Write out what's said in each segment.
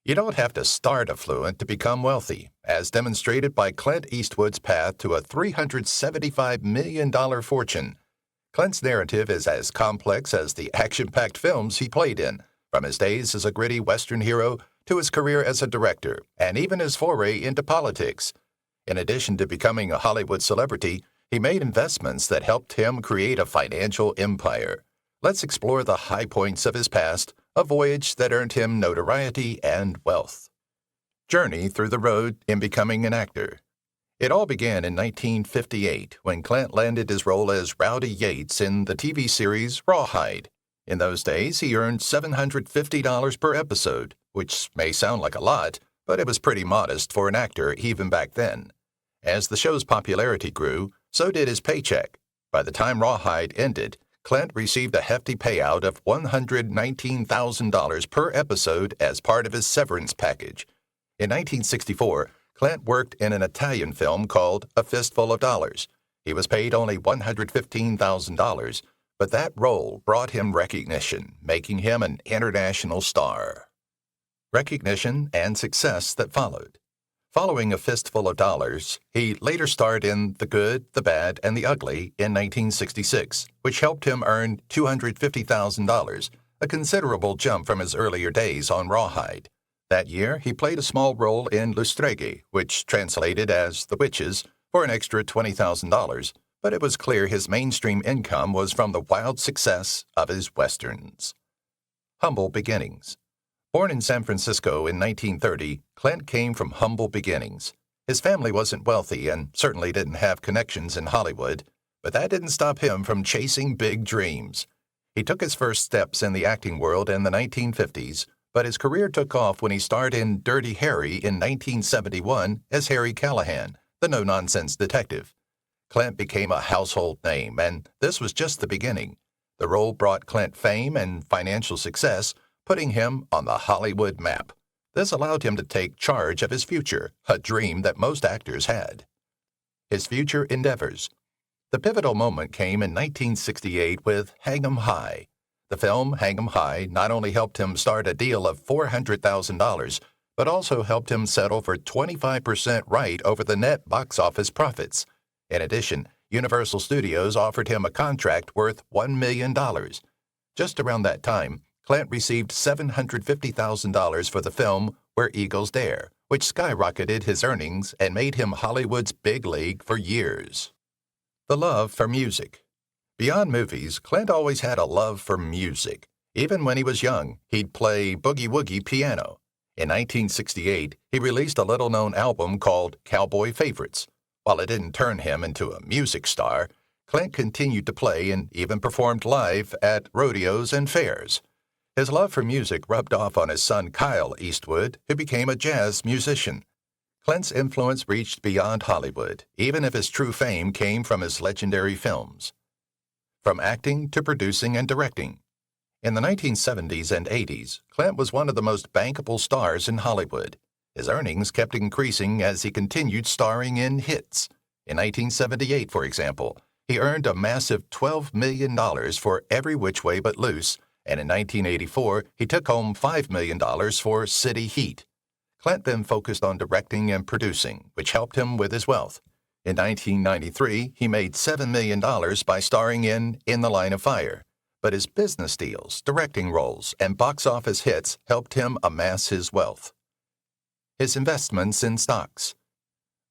You don't have to start affluent to become wealthy, as demonstrated by Clint Eastwood's path to a $375 million fortune. Clint's narrative is as complex as the action-packed films he played in, from his days as a gritty Western hero to his career as a director, and even his foray into politics. In addition to becoming a Hollywood celebrity, he made investments that helped him create a financial empire. Let's explore the high points of his past, a voyage that earned him notoriety and wealth. Journey through the road in becoming an actor. It all began in 1958 when Clint landed his role as Rowdy Yates in the TV series Rawhide. In those days, he earned $750 per episode, which may sound like a lot, but it was pretty modest for an actor even back then. As the show's popularity grew, so did his paycheck. By the time Rawhide ended, Clint received a hefty payout of $119,000 per episode as part of his severance package. In 1964, Clint worked in an Italian film called A Fistful of Dollars. He was paid only $115,000, but that role brought him recognition, making him an international star. Recognition and success that followed. Following A Fistful of Dollars, he later starred in The Good, the Bad, and the Ugly in 1966, which helped him earn $250,000, a considerable jump from his earlier days on Rawhide. That year, he played a small role in Le Streghe, which translated as The Witches, for an extra $20,000, but it was clear his mainstream income was from the wild success of his westerns. Humble beginnings. Born in San Francisco in 1930, Clint came from humble beginnings. His family wasn't wealthy and certainly didn't have connections in Hollywood, but that didn't stop him from chasing big dreams. He took his first steps in the acting world in the 1950s, but his career took off when he starred in Dirty Harry in 1971 as Harry Callahan, the no-nonsense detective. Clint became a household name, and this was just the beginning. The role brought Clint fame and financial success, putting him on the Hollywood map. This allowed him to take charge of his future, a dream that most actors had. His future endeavors. The pivotal moment came in 1968 with Hang 'em High. The film Hang 'em High not only helped him start a deal of $400,000, but also helped him settle for 25% right over the net box office profits. In addition, Universal Studios offered him a contract worth $1 million. Just around that time, Clint received $750,000 for the film Where Eagles Dare, which skyrocketed his earnings and made him Hollywood's big league for years. The love for music. Beyond movies, Clint always had a love for music. Even when he was young, he'd play boogie-woogie piano. In 1968, he released a little-known album called Cowboy Favorites. While it didn't turn him into a music star, Clint continued to play and even performed live at rodeos and fairs. His love for music rubbed off on his son Kyle Eastwood, who became a jazz musician. Clint's influence reached beyond Hollywood, even if his true fame came from his legendary films. From acting to producing and directing. In the 1970s and 80s, Clint was one of the most bankable stars in Hollywood. His earnings kept increasing as he continued starring in hits. In 1978, for example, he earned a massive $12 million for Every Which Way But Loose, and in 1984, he took home $5 million for City Heat. Clint then focused on directing and producing, which helped him with his wealth. In 1993, he made $7 million by starring in the Line of Fire, but his business deals, directing roles, and box office hits helped him amass his wealth. His investments in stocks.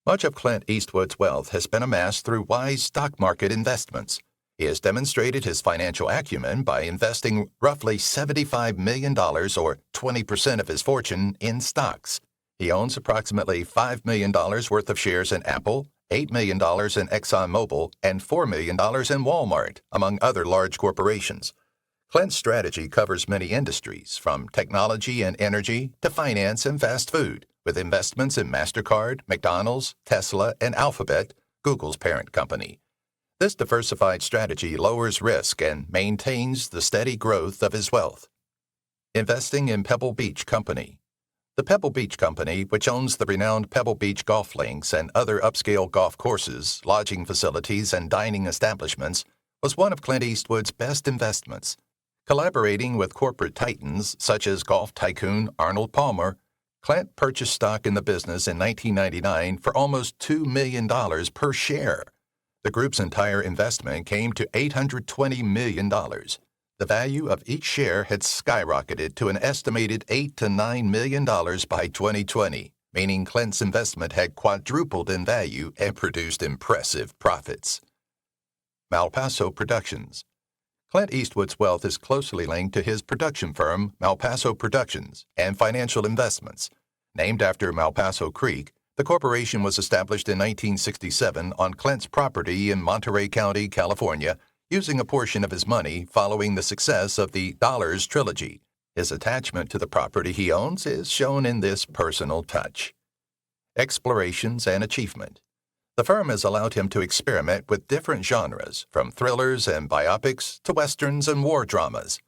Much of Clint Eastwood's wealth has been amassed through wise stock market investments. He has demonstrated his financial acumen by investing roughly $75 million, or 20% of his fortune, in stocks. He owns approximately $5 million worth of shares in Apple, $8 million in ExxonMobil, and $4 million in Walmart, among other large corporations. Clint's strategy covers many industries, from technology and energy to finance and fast food, with investments in MasterCard, McDonald's, Tesla, and Alphabet, Google's parent company. This diversified strategy lowers risk and maintains the steady growth of his wealth. Investing in Pebble Beach Company. The Pebble Beach Company, which owns the renowned Pebble Beach golf links and other upscale golf courses, lodging facilities, and dining establishments, was one of Clint Eastwood's best investments. Collaborating with corporate titans such as golf tycoon Arnold Palmer, Clint purchased stock in the business in 1999 for almost $2 million per share. The group's entire investment came to $820 million. The value of each share had skyrocketed to an estimated $8 to $9 million by 2020, meaning Clint's investment had quadrupled in value and produced impressive profits. Malpaso Productions. Clint Eastwood's wealth is closely linked to his production firm, Malpaso Productions, and financial investments. Named after Malpaso Creek, the corporation was established in 1967 on Clint's property in Monterey County, California, using a portion of his money following the success of the Dollars trilogy. His attachment to the property he owns is shown in this personal touch. Explorations and achievement. The firm has allowed him to experiment with different genres, from thrillers and biopics to westerns and war dramas.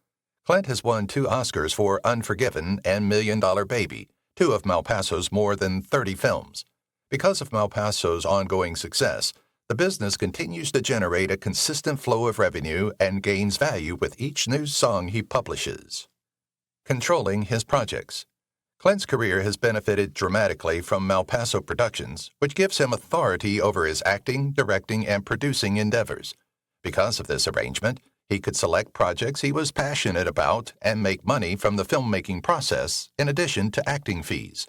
Clint has won 2 Oscars for Unforgiven and $1 Million Baby, 2 of Malpaso's more than 30 films. Because of Malpaso's ongoing success, the business continues to generate a consistent flow of revenue and gains value with each new song he publishes. Controlling his projects. Clint's career has benefited dramatically from Malpaso Productions, which gives him authority over his acting, directing, and producing endeavors. Because of this arrangement, he could select projects he was passionate about and make money from the filmmaking process, in addition to acting fees.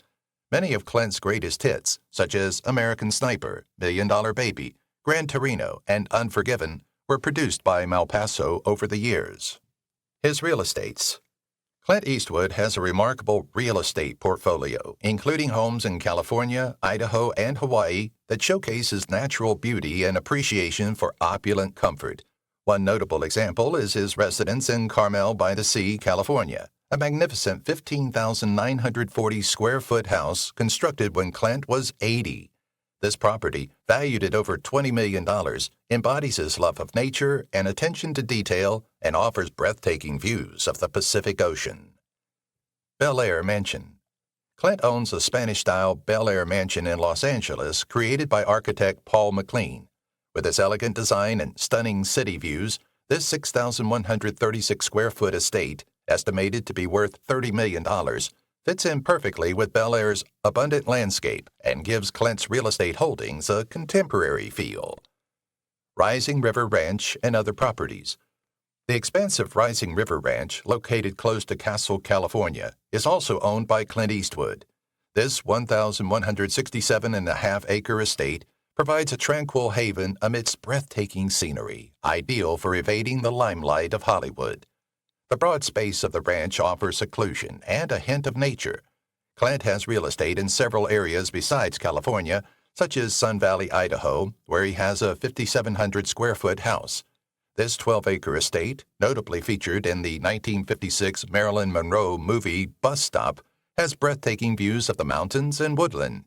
Many of Clint's greatest hits, such as American Sniper, $1 Million Baby, Gran Torino, and Unforgiven, were produced by Malpaso over the years. His real estates. Clint Eastwood has a remarkable real estate portfolio, including homes in California, Idaho, and Hawaii that showcases natural beauty and appreciation for opulent comfort. One notable example is his residence in Carmel by the Sea, California, a magnificent 15,940 square foot house constructed when Clint was 80. This property, valued at over $20 million, embodies his love of nature and attention to detail and offers breathtaking views of the Pacific Ocean. Bel Air Mansion. Clint owns a Spanish-style Bel Air mansion in Los Angeles created by architect Paul McLean. With its elegant design and stunning city views, this 6,136 square foot estate, estimated to be worth $30 million, fits in perfectly with Bel Air's abundant landscape and gives Clint's real estate holdings a contemporary feel. Rising River Ranch and other properties. The expansive Rising River Ranch, located close to Castle, California, is also owned by Clint Eastwood. This 1,167.5-acre estate provides a tranquil haven amidst breathtaking scenery, ideal for evading the limelight of Hollywood. The broad space of the ranch offers seclusion and a hint of nature. Clint has real estate in several areas besides California, such as Sun Valley, Idaho, where he has a 5,700 square foot house. This 12-acre estate, notably featured in the 1956 Marilyn Monroe movie Bus Stop, has breathtaking views of the mountains and woodland.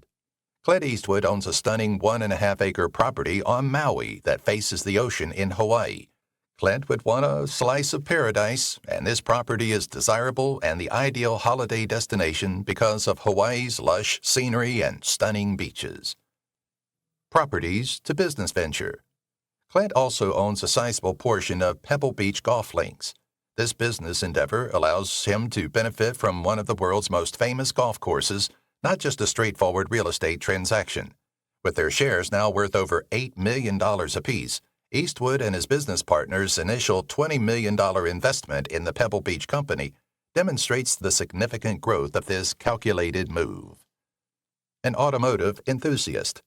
Clint Eastwood owns a stunning 1.5-acre property on Maui that faces the ocean in Hawaii. Clint would want a slice of paradise, and this property is desirable and the ideal holiday destination because of Hawaii's lush scenery and stunning beaches. Properties to business venture. Clint also owns a sizable portion of Pebble Beach golf links. This business endeavor allows him to benefit from one of the world's most famous golf courses, not just a straightforward real estate transaction. With their shares now worth over $8 million apiece, Eastwood and his business partners' initial $20 million investment in the Pebble Beach company demonstrates the significant growth of this calculated move. An automotive enthusiast.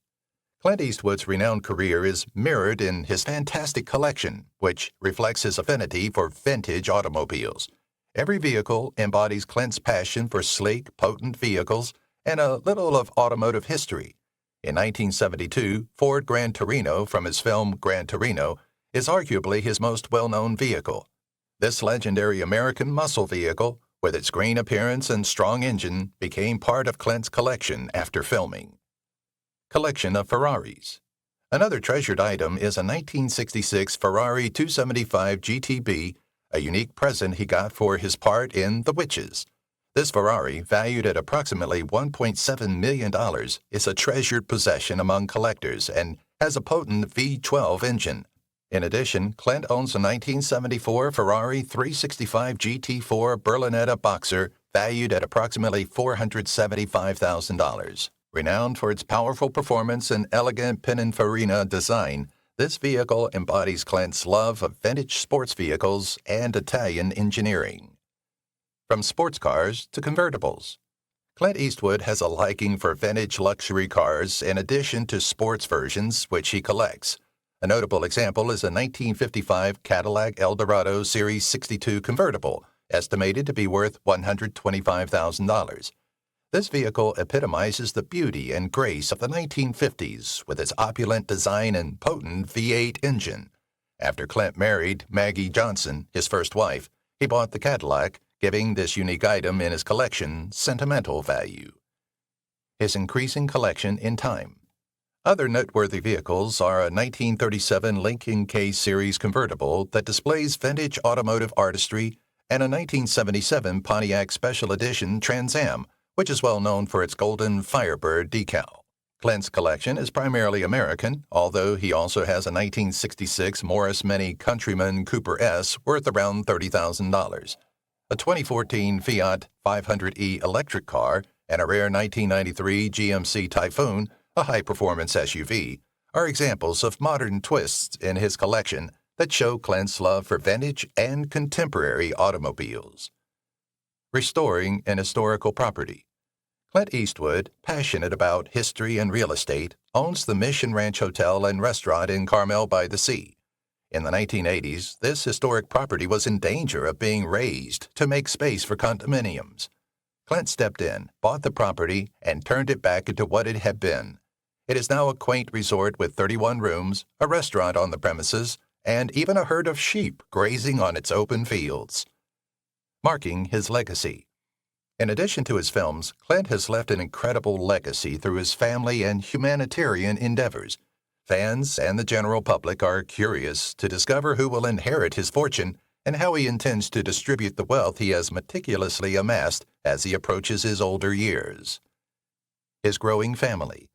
Clint Eastwood's renowned career is mirrored in his fantastic collection, which reflects his affinity for vintage automobiles. Every vehicle embodies Clint's passion for sleek, potent vehicles and a little of automotive history. In 1972, Ford Gran Torino from his film Gran Torino is arguably his most well-known vehicle. This legendary American muscle vehicle, with its green appearance and strong engine, became part of Clint's collection after filming. Collection of Ferraris. Another treasured item is a 1966 Ferrari 275 GTB, a unique present he got for his part in The Witches. This Ferrari, valued at approximately $1.7 million, is a treasured possession among collectors and has a potent V12 engine. In addition, Clint owns a 1974 Ferrari 365 GT4 Berlinetta Boxer valued at approximately $475,000. Renowned for its powerful performance and elegant Pininfarina design, this vehicle embodies Clint's love of vintage sports vehicles and Italian engineering. From sports cars to convertibles, Clint Eastwood has a liking for vintage luxury cars in addition to sports versions, which he collects. A notable example is a 1955 Cadillac Eldorado Series 62 convertible, estimated to be worth $125,000. This vehicle epitomizes the beauty and grace of the 1950s with its opulent design and potent V8 engine. After Clint married Maggie Johnson, his first wife, he bought the Cadillac, giving this unique item in his collection sentimental value. His increasing collection in time. Other noteworthy vehicles are a 1937 Lincoln K Series convertible that displays vintage automotive artistry and a 1977 Pontiac Special Edition Trans Am, which is well known for its golden Firebird decal. Clint's collection is primarily American, although he also has a 1966 Morris Mini Countryman Cooper S worth around $30,000. A 2014 Fiat 500e electric car, and a rare 1993 GMC Typhoon, a high-performance SUV, are examples of modern twists in his collection that show Clint's love for vintage and contemporary automobiles. Restoring an historical property. Clint Eastwood, passionate about history and real estate, owns the Mission Ranch Hotel and Restaurant in Carmel by the Sea. In the 1980s, this historic property was in danger of being razed to make space for condominiums. Clint stepped in, bought the property, and turned it back into what it had been. It is now a quaint resort with 31 rooms, a restaurant on the premises, and even a herd of sheep grazing on its open fields. Marking his legacy. In addition to his films, Clint has left an incredible legacy through his family and humanitarian endeavors. Fans and the general public are curious to discover who will inherit his fortune and how he intends to distribute the wealth he has meticulously amassed as he approaches his older years. His growing family.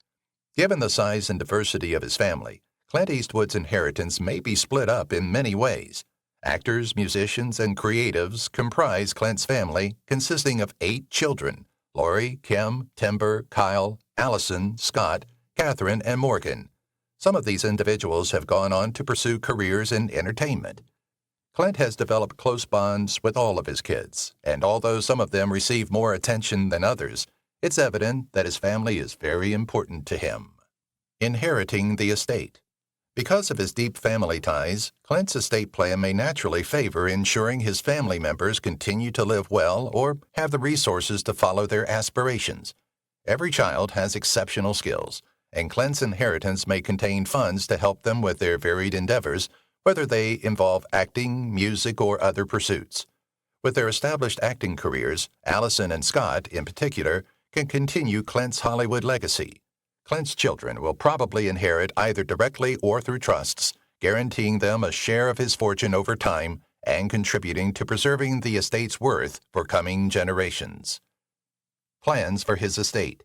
Given the size and diversity of his family, Clint Eastwood's inheritance may be split up in many ways. Actors, musicians, and creatives comprise Clint's family, consisting of 8 children: Lori, Kim, Timber, Kyle, Allison, Scott, Catherine, and Morgan. Some of these individuals have gone on to pursue careers in entertainment. Clint has developed close bonds with all of his kids, and although some of them receive more attention than others, it's evident that his family is very important to him. Inheriting the estate. Because of his deep family ties, Clint's estate plan may naturally favor ensuring his family members continue to live well or have the resources to follow their aspirations. Every child has exceptional skills, and Clint's inheritance may contain funds to help them with their varied endeavors, whether they involve acting, music, or other pursuits. With their established acting careers, Allison and Scott, in particular, can continue Clint's Hollywood legacy. Clint's children will probably inherit either directly or through trusts, guaranteeing them a share of his fortune over time and contributing to preserving the estate's worth for coming generations. Plans for his estate.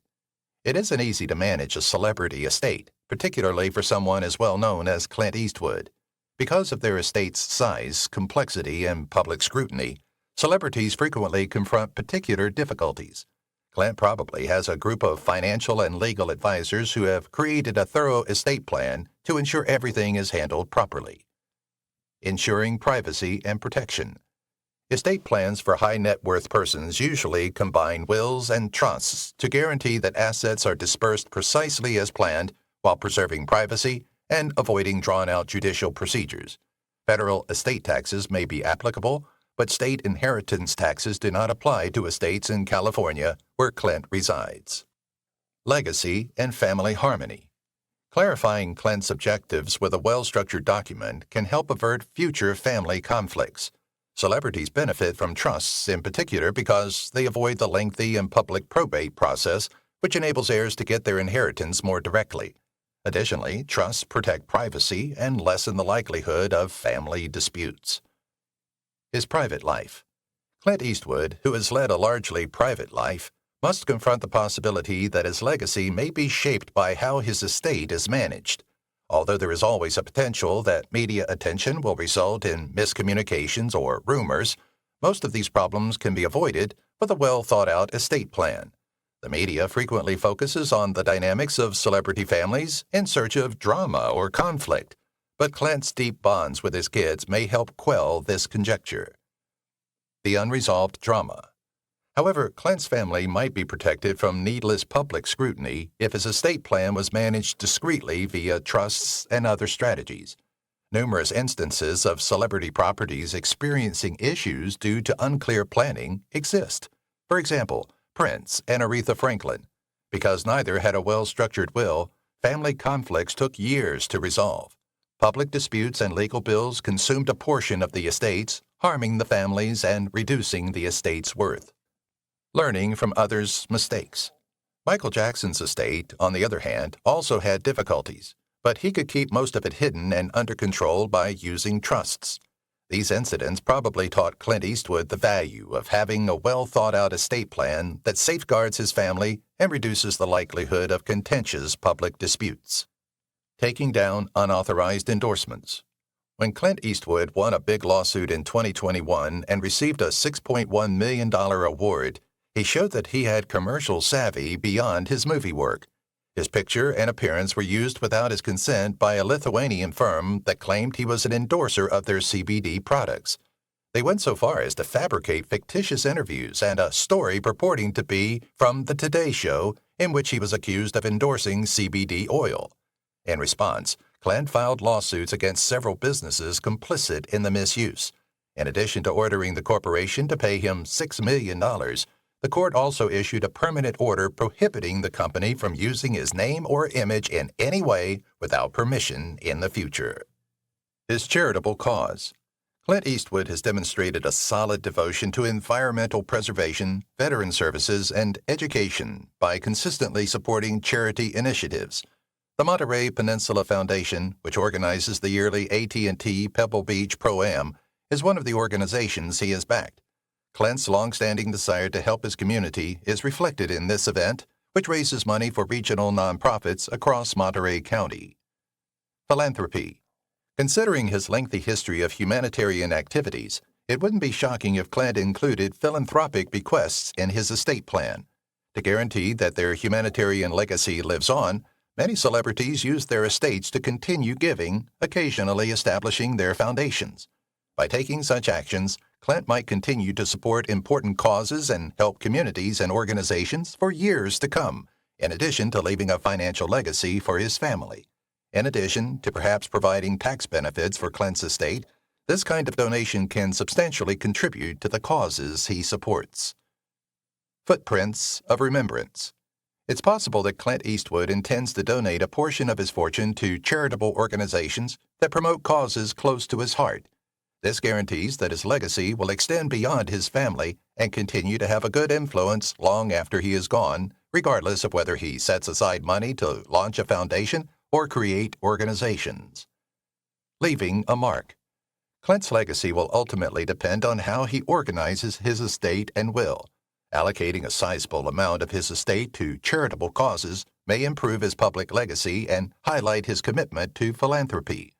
It isn't easy to manage a celebrity estate, particularly for someone as well known as Clint Eastwood. Because of their estate's size, complexity, and public scrutiny, celebrities frequently confront particular difficulties. Clint probably has a group of financial and legal advisors who have created a thorough estate plan to ensure everything is handled properly. Ensuring privacy and protection. Estate plans for high net worth persons usually combine wills and trusts to guarantee that assets are dispersed precisely as planned while preserving privacy and avoiding drawn-out judicial procedures. Federal estate taxes may be applicable, but state inheritance taxes do not apply to estates in California, where Clint resides. Legacy and family harmony. Clarifying Clint's objectives with a well-structured document can help avert future family conflicts. Celebrities benefit from trusts in particular because they avoid the lengthy and public probate process, which enables heirs to get their inheritance more directly. Additionally, trusts protect privacy and lessen the likelihood of family disputes. His private life. Clint Eastwood, who has led a largely private life, must confront the possibility that his legacy may be shaped by how his estate is managed. Although there is always a potential that media attention will result in miscommunications or rumors, most of these problems can be avoided with a well-thought-out estate plan. The media frequently focuses on the dynamics of celebrity families in search of drama or conflict, but Clint's deep bonds with his kids may help quell this conjecture. The unresolved drama. However, Clint's family might be protected from needless public scrutiny if his estate plan was managed discreetly via trusts and other strategies. Numerous instances of celebrity properties experiencing issues due to unclear planning exist. For example, Prince and Aretha Franklin. Because neither had a well-structured will, family conflicts took years to resolve. Public disputes and legal bills consumed a portion of the estates, harming the families and reducing the estate's worth. Learning from others' mistakes. Michael Jackson's estate, on the other hand, also had difficulties, but he could keep most of it hidden and under control by using trusts. These incidents probably taught Clint Eastwood the value of having a well-thought-out estate plan that safeguards his family and reduces the likelihood of contentious public disputes. Taking down unauthorized endorsements. When Clint Eastwood won a big lawsuit in 2021 and received a $6.1 million award, he showed that he had commercial savvy beyond his movie work. His picture and appearance were used without his consent by a Lithuanian firm that claimed he was an endorser of their CBD products. They went so far as to fabricate fictitious interviews and a story purporting to be from The Today Show in which he was accused of endorsing CBD oil. In response, Clint filed lawsuits against several businesses complicit in the misuse. In addition to ordering the corporation to pay him $6 million, the court also issued a permanent order prohibiting the company from using his name or image in any way without permission in the future. His charitable cause. Clint Eastwood has demonstrated a solid devotion to environmental preservation, veteran services, and education by consistently supporting charity initiatives. The Monterey Peninsula Foundation, which organizes the yearly AT&T Pebble Beach Pro-Am, is one of the organizations he has backed. Clint's long-standing desire to help his community is reflected in this event, which raises money for regional nonprofits across Monterey County. Philanthropy. Considering his lengthy history of humanitarian activities, it wouldn't be shocking if Clint included philanthropic bequests in his estate plan. To guarantee that their humanitarian legacy lives on, many celebrities use their estates to continue giving, occasionally establishing their foundations. By taking such actions, Clint might continue to support important causes and help communities and organizations for years to come, in addition to leaving a financial legacy for his family. In addition to perhaps providing tax benefits for Clint's estate, this kind of donation can substantially contribute to the causes he supports. Footprints of Remembrance. It's possible that Clint Eastwood intends to donate a portion of his fortune to charitable organizations that promote causes close to his heart. This guarantees that his legacy will extend beyond his family and continue to have a good influence long after he is gone, regardless of whether he sets aside money to launch a foundation or create organizations. Leaving a mark. Clint's legacy will ultimately depend on how he organizes his estate and will. Allocating a sizable amount of his estate to charitable causes may improve his public legacy and highlight his commitment to philanthropy.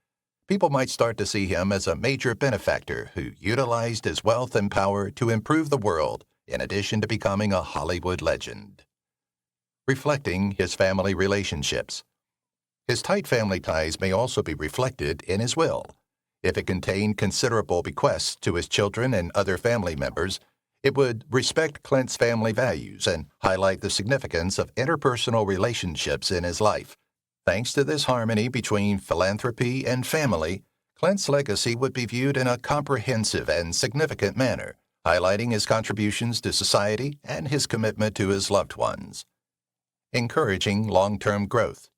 People might start to see him as a major benefactor who utilized his wealth and power to improve the world, in addition to becoming a Hollywood legend. Reflecting his family relationships. His tight family ties may also be reflected in his will. If it contained considerable bequests to his children and other family members, it would respect Clint's family values and highlight the significance of interpersonal relationships in his life. Thanks to this harmony between philanthropy and family, Clint's legacy would be viewed in a comprehensive and significant manner, highlighting his contributions to society and his commitment to his loved ones. Encouraging long-term growth.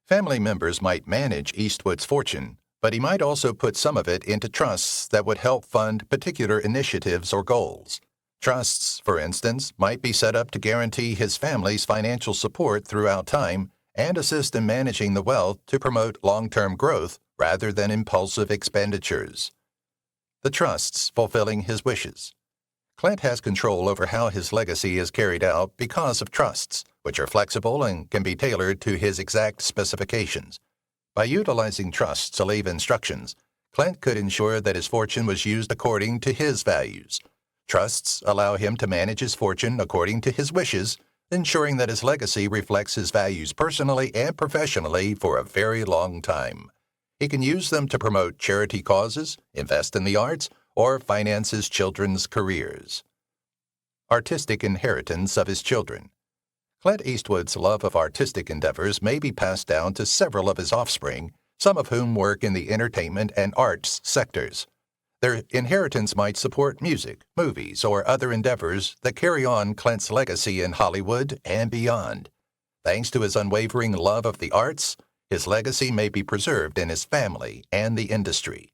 Family members might manage Eastwood's fortune, but he might also put some of it into trusts that would help fund particular initiatives or goals. Trusts, for instance, might be set up to guarantee his family's financial support throughout time and assist in managing the wealth to promote long-term growth rather than impulsive expenditures. The trusts fulfilling his wishes. Clint has control over how his legacy is carried out because of trusts, which are flexible and can be tailored to his exact specifications. By utilizing trusts to leave instructions, Clint could ensure that his fortune was used according to his values. Trusts allow him to manage his fortune according to his wishes, ensuring that his legacy reflects his values personally and professionally for a very long time. He can use them to promote charity causes, invest in the arts, or finance his children's careers. Artistic inheritance of his children. Clint Eastwood's love of artistic endeavors may be passed down to several of his offspring, some of whom work in the entertainment and arts sectors. Their inheritance might support music, movies, or other endeavors that carry on Clint's legacy in Hollywood and beyond. Thanks to his unwavering love of the arts, his legacy may be preserved in his family and the industry.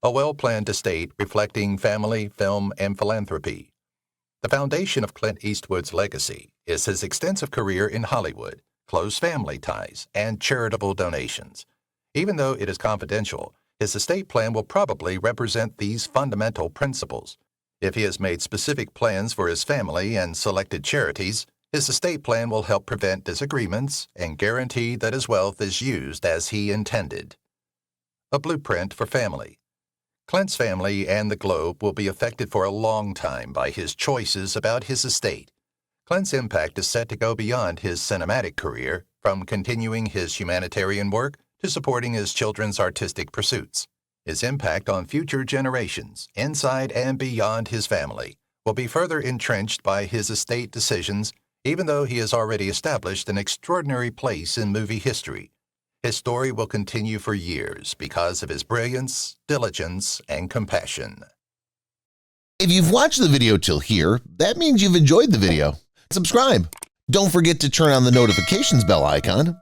A well-planned estate reflecting family, film, and philanthropy. The foundation of Clint Eastwood's legacy is his extensive career in Hollywood, close family ties, and charitable donations. Even though it is confidential, his estate plan will probably represent these fundamental principles. If he has made specific plans for his family and selected charities, his estate plan will help prevent disagreements and guarantee that his wealth is used as he intended. A blueprint for family. Clint's family and the globe will be affected for a long time by his choices about his estate. Clint's impact is set to go beyond his cinematic career, from continuing his humanitarian work to supporting his children's artistic pursuits. His impact on future generations, inside and beyond his family, will be further entrenched by his estate decisions, even though he has already established an extraordinary place in movie history. His story will continue for years because of his brilliance, diligence, and compassion. If you've watched the video till here, that means you've enjoyed the video. Subscribe. Don't forget to turn on the notifications bell icon